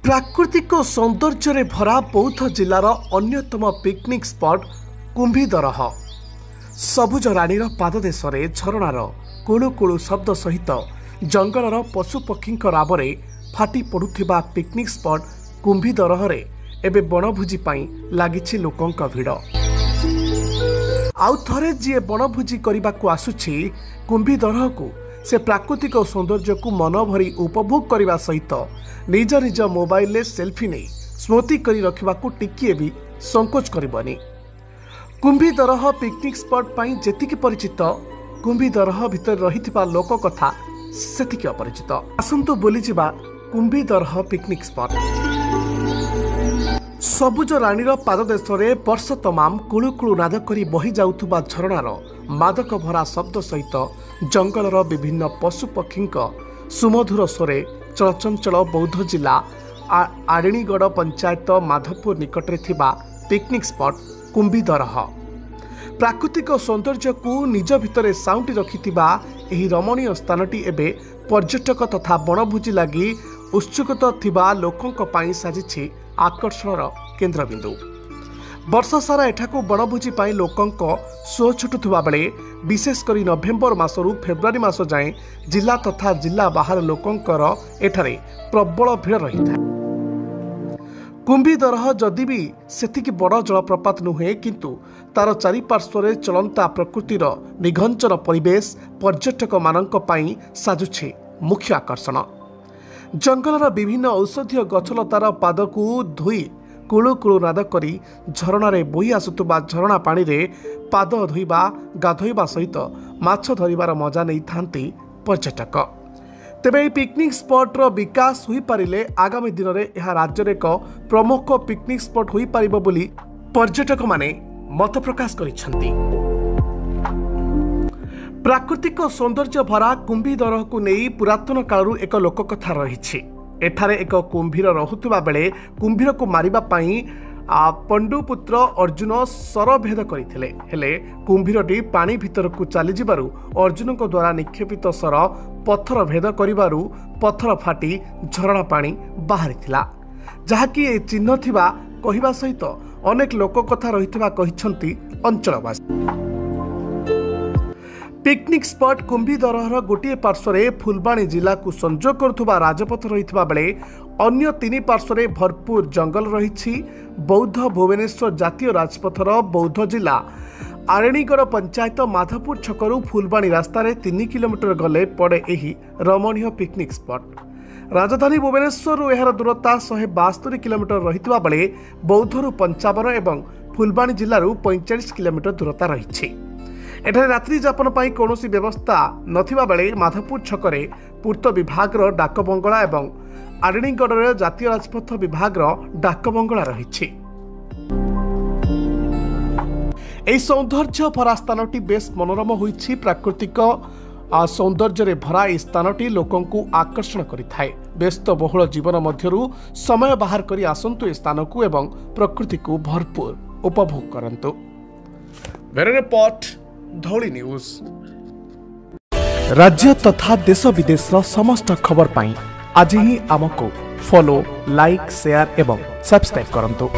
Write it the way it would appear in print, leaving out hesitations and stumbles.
प्राकृतिक सौंदर्य भरा बौद्ध जिलार अन्यतम पिकनिक स्पॉट कुंभीदरह सबुज रानीर पाददेश झरणार कुळु कुळु शब्द सहित जंगलर पशुपक्षी रावरे फाटी पड़ुथिबा पिकनिक स्पॉट कुंभीदरह एबे बनभोजी पाई लागिछि लोकंक भिड़। आउ थरे जी बनभोजी करने आसुछि कुंभीदरह को से प्राकृतिक सौंदर्य को मन भरी उपभोग करने सहित निज निज मोबाइल ले सेल्फी नहीं स्मृति करी रखिबा को टिकिए भी संकोच करबनी। कुंभीदरह पिकनिक स्पॉट पाई जेतिकी परिचित कुंभीदरह भितर रहिथिबा लोक कथा सेतिकी अपरिचित। आसंतु बोली जिबा कुंभीदरह पिकनिक स्पॉट। सबुज रानीर पाददेश वर्ष तमाम कुळु कुळु नाद करी बही जाउथुबा झरणार मादक भरा शब्द सहित जंगलर विभिन्न पशुपक्षी सुमधुर स्वरे चलचंचल बौद्ध जिला आरणीगढ़ पंचायत माधवपुर निकटरे थिबा पिकनिक स्पॉट कुंभीदरह प्राकृतिक सौंदर्य को निज भितरे साउंटी रखिथिबा एही रमणीय स्थानटी एबे पर्यटक तथा बनभोजी लगी उत्सुकता थिबा लोकंक पाई साजिछि आकर्षणर केन्द्रबिंदु। वर्ष सारा एठाकू बनभोजी पाई लोकंक शो छुटुथिबा बेले विशेषकर नवेम्बर मासरू फेब्रुआरी मास जाए जिला तथा जिला बाहर लोकंकर एठारे प्रबल भिड़ रही था। कुंभीदरह जदि भी सेतिकी बड़ जलप्रपात नुहे किंतु तार चारिपार्श्वरे चलंता प्रकृतिर निघंचन परिवेश पर्यटक मानक पाई साजुछि मुख्य आकर्षण। जंगलर विभिन्न औषधीय गछलतार पाद को धोई कुळु कुळु नाद करी झरणार बोही आसुथुबा झरणा पानी रे पाद धोइबा गाधोइबा सहित माछ धरिबार मजा नहीं थांती पर्यटक। तेबे पिकनिक स्पॉटर विकास हुई पारिले आगामी दिन में यह राज्य एक प्रमुख पिकनिक स्पॉट हुई पारिबो बोली पर्यटक माने मत प्रकाश करिसेंती। प्राकृतिक सौंदर्य भरा कुंभीदरह को नहीं पुरातन कालरू एक लोककथा रही। एठारे एक कुंभीर रहुथिबा बेले कुंभीर को मारिबा पाई पंडुपुत्र अर्जुन सरभेद करथिले हेले कुंभीरटी पानी भितर को चली जिबारु अर्जुन को द्वारा निक्षेपित सर पत्थर भेद करिबारु पत्थर फाटी झरणा पानी बाहरिथिला जहाँकि ए चिन्ह थिबा कहिबा सहित अनेक लोककथा रहिथिबा कहिसंती अंचलवासी। पिकनिक स्पॉट कुंभीदरहर गोटे पार्श्वरे फुलबाणी जिला को संजोग करुवा राजपथ रही बेले अन्य तीन पार्श्वरे भरपूर जंगल रही। बौद्ध भुवनेश्वर जातीय राजपथर बौद्ध जिला आरणीगढ़ पंचायत माधवपुर छकरू फुलबाणी रास्तार 3 किलोमीटर गले पड़े यही रमणीय पिकनिक स्पॉट। राजधानी भुवनेश्वर यार दूरता 172 किलोमीटर रही बेले बौद्धरू 55 और फुलबाणी जिलूर 45 किलोमीटर दूरता रही। एठारे रात्रि जापन पाई कौनसी व्यवस्था नथिबा बेले माधवपुर छकरे पूर्त विभाग डाक बंगला एवं आरणीगढ़ जातीय राजपथ विभाग डाक बंगला रही। एही सौंदर्य भरा स्थानटी बेस मनोरम होइछि। प्राकृतिक सौंदर्य भरा एही स्थानटी लोकं को आकर्षण करिथाय। व्यस्त बहुल जीवन मध्यरु समय बाहर करी आसंतु ए स्थान को एवं प्रकृति को भरपूर उपभोग करंतु। Bureau report Dhauli news. राज्य तथा देश विदेश समस्त खबर पाई आज ही आमको फॉलो लाइक शेयर एवं सब्सक्राइब करंतु।